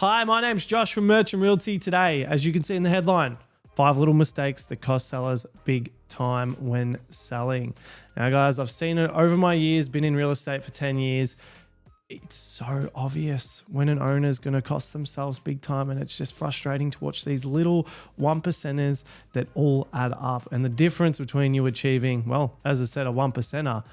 Hi, my name's Josh from Merchant Realty. Today, as you can see in the headline, 5 little mistakes that cost sellers big time when selling. Now, guys, I've seen it over my years, been in real estate for 10 years. It's so obvious when an owner is going to cost themselves big time, and it's just frustrating to watch these little 1%ers that all add up. And the difference between you achieving, well, as I said, a 1%er,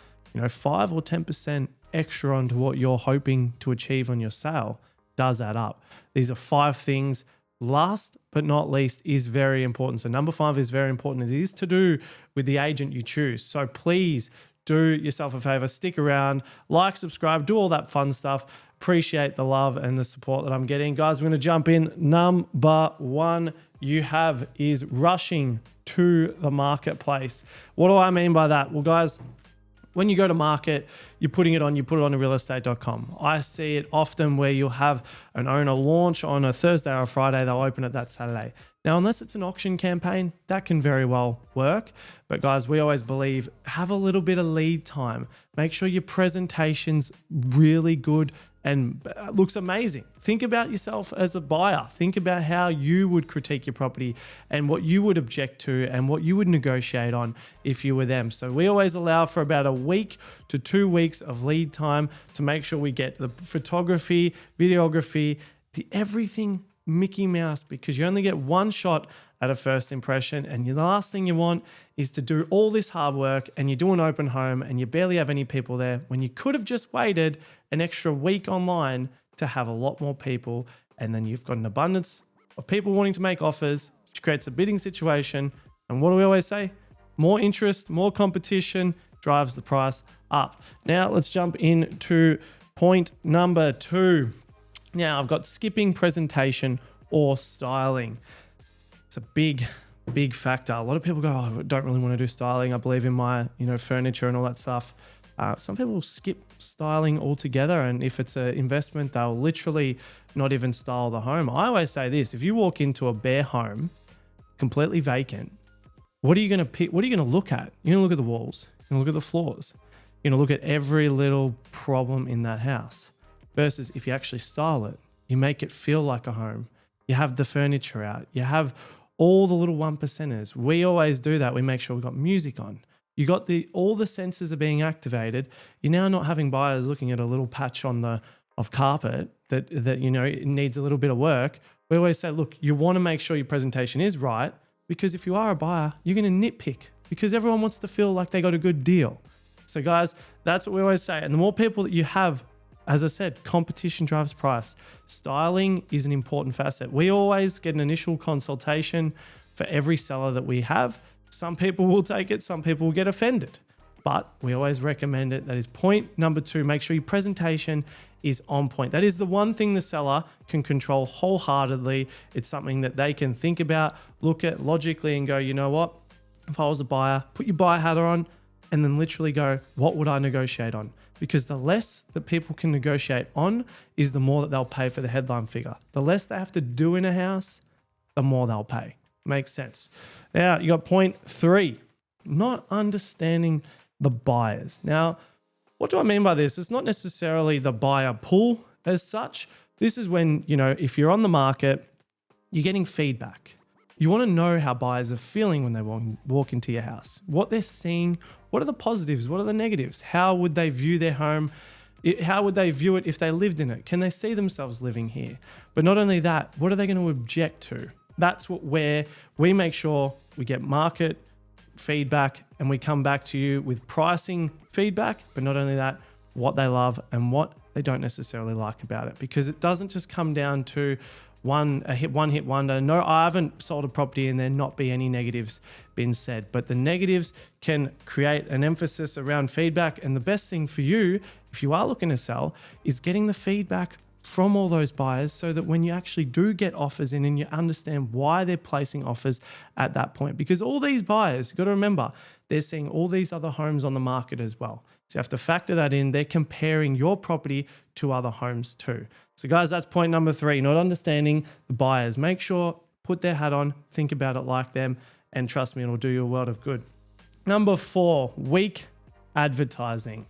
5 or 10% extra onto what you're hoping to achieve on your sale does add up. These are 5 things. Last but not least is very important. So number 5 is very important. It is to do with the agent you choose. So please do yourself a favor, stick around, like, subscribe, do all that fun stuff. Appreciate the love and the support that I'm getting. Guys, we're going to jump in. Number 1 you have is rushing to the marketplace. What do I mean by that? Well, guys, when you go to market, you put it on realestate.com. I see it often where you'll have an owner launch on a Thursday or a Friday, they'll open it that Saturday. Now, unless it's an auction campaign, that can very well work. But guys, we always believe, have a little bit of lead time. Make sure your presentation's really good and looks amazing. Think about yourself as a buyer. Think about how you would critique your property and what you would object to and what you would negotiate on if you were them. So we always allow for about a week to 2 weeks of lead time to make sure we get the photography, videography, the everything Mickey Mouse, because you only get one shot at a first impression, and the last thing you want is to do all this hard work and you do an open home and you barely have any people there when you could have just waited an extra week online to have a lot more people, and then you've got an abundance of people wanting to make offers, which creates a bidding situation. And what do we always say? More interest, more competition drives the price up. Now let's jump into point number 2. Now I've got skipping presentation or styling. It's a big factor. A lot of people go, oh, I don't really want to do styling. I believe in my, furniture and all that stuff. Some people skip styling altogether. And if it's an investment, they'll literally not even style the home. I always say this: if you walk into a bare home, completely vacant, what are you going to pick? What are you going to look at? You're going to look at the walls. You're going to look at the floors. You're going to look at every little problem in that house. Versus if you actually style it, you make it feel like a home. You have the furniture out. You have all the little 1%ers. We always do that. We make sure we've got music on. You got all the senses are being activated. You're now not having buyers looking at a little patch of carpet that it needs a little bit of work. We always say, look, you want to make sure your presentation is right, because if you are a buyer, you're going to nitpick because everyone wants to feel like they got a good deal. So guys, that's what we always say. And the more people that you have, as I said, competition drives price. Styling is an important facet. We always get an initial consultation for every seller that we have. Some people will take it, some people will get offended, but we always recommend it. That is point number 2. Make sure your presentation is on point. That is the one thing the seller can control wholeheartedly. It's something that they can think about, look at logically and go, you know what? If I was a buyer, put your buyer hat on and then literally go, what would I negotiate on? Because the less that people can negotiate on is the more that they'll pay for the headline figure. The less they have to do in a house, the more they'll pay. Makes sense. Now, you got point 3, not understanding the buyers. Now, what do I mean by this? It's not necessarily the buyer pool as such. This is when, if you're on the market, you're getting feedback. You want to know how buyers are feeling when they walk into your house, what they're seeing, what are the positives, what are the negatives, how would they view their home, how would they view it if they lived in it, can they see themselves living here? But not only that, what are they going to object to? That's where we make sure we get market feedback and we come back to you with pricing feedback, but not only that, what they love and what they don't necessarily like about it, because it doesn't just come down to one hit wonder. No, I haven't sold a property and there not be any negatives being said, but the negatives can create an emphasis around feedback. And the best thing for you, if you are looking to sell, is getting the feedback from all those buyers so that when you actually do get offers in and you understand why they're placing offers at that point. Because all these buyers, you've got to remember, they're seeing all these other homes on the market as well. So you have to factor that in. They're comparing your property to other homes too. So guys, that's point number 3, not understanding the buyers. Make sure, put their hat on, think about it like them, and trust me, it'll do you a world of good. Number 4, weak advertising.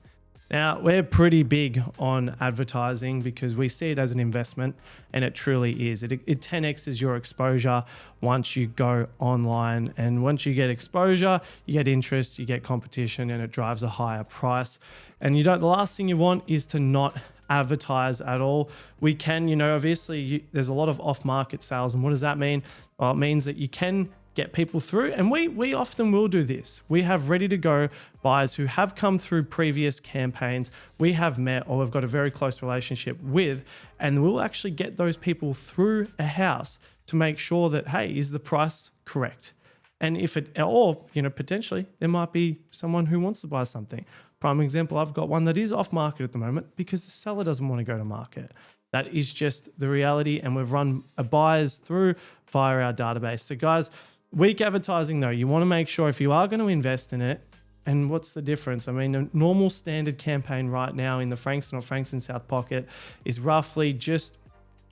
Now, we're pretty big on advertising because we see it as an investment, and it truly is. It 10x's your exposure once you go online. And once you get exposure, you get interest, you get competition, and it drives a higher price. And the last thing you want is to not advertise at all. We can, obviously there's a lot of off-market sales. And what does that mean? Well, it means that you can get people through. And we often will do this. We have ready to go buyers who have come through previous campaigns we have met or we've got a very close relationship with, and we'll actually get those people through a house to make sure that, hey, is the price correct? And potentially there might be someone who wants to buy something. Prime example, I've got one that is off market at the moment because the seller doesn't want to go to market. That is just the reality, and we've run buyers through via our database. So guys, weak advertising though, you want to make sure if you are going to invest in it, and what's the difference? I mean, a normal standard campaign right now in the Frankston or Frankston South pocket is roughly just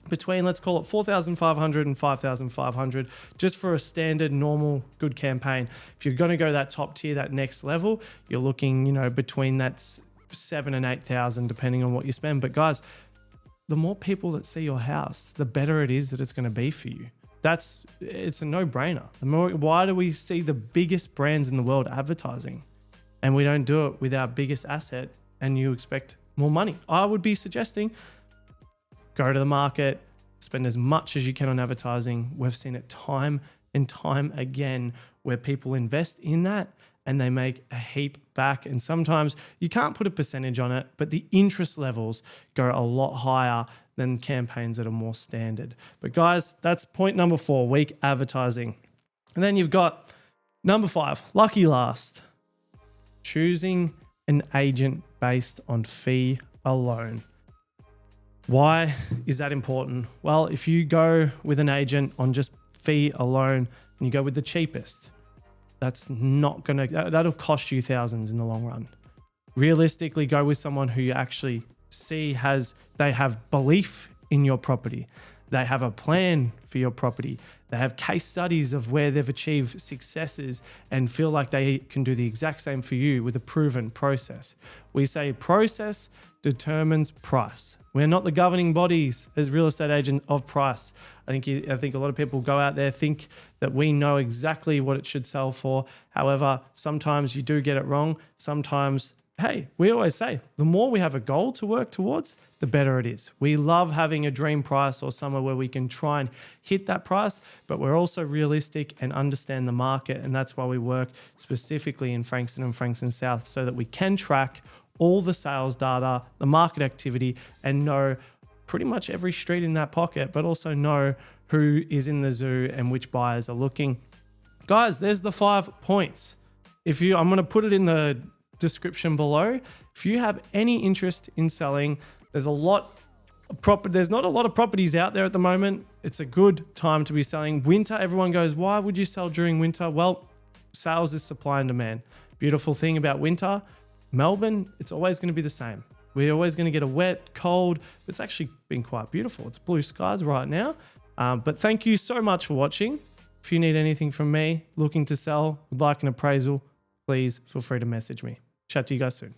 between, let's call it 4,500 and 5,500, just for a standard, normal, good campaign. If you're going to go that top tier, that next level, you're looking, between that 7,000 and 8,000, depending on what you spend. But guys, the more people that see your house, the better it is that it's going to be for you. It's a no-brainer. Why do we see the biggest brands in the world advertising, and we don't do it with our biggest asset, and you expect more money? I would be suggesting go to the market, spend as much as you can on advertising. We've seen it time and time again where people invest in that and they make a heap back. And sometimes you can't put a percentage on it, but the interest levels go a lot higher than campaigns that are more standard. But guys, that's point number 4, weak advertising. And then you've got number 5, lucky last, choosing an agent based on fee alone. Why is that important? Well, if you go with an agent on just fee alone and you go with the cheapest, that'll cost you thousands in the long run. Realistically, go with someone who you actually see they have belief in your property. They have a plan for your property. They have case studies of where they've achieved successes and feel like they can do the exact same for you with a proven process. We say process determines price. We're not the governing bodies as real estate agents of price. I think a lot of people go out there think that we know exactly what it should sell for. However, sometimes you do get it wrong. Sometimes, hey, we always say the more we have a goal to work towards, the better it is. We love having a dream price or somewhere where we can try and hit that price, but we're also realistic and understand the market. And that's why we work specifically in Frankston and Frankston South, so that we can track all the sales data, the market activity, and know pretty much every street in that pocket, but also know who is in the zoo and which buyers are looking. Guys, there's the 5 points. I'm going to put it in the description below. If you have any interest in selling, there's not a lot of properties out there at the moment. It's a good time to be selling. Winter, everyone goes, why would you sell during winter? Well, sales is supply and demand. Beautiful thing about winter, Melbourne, it's always going to be the same. We're always going to get a wet, cold. It's actually been quite beautiful. It's blue skies right now. But thank you so much for watching. If you need anything from me, looking to sell, would like an appraisal, please feel free to message me. Chat to you guys soon.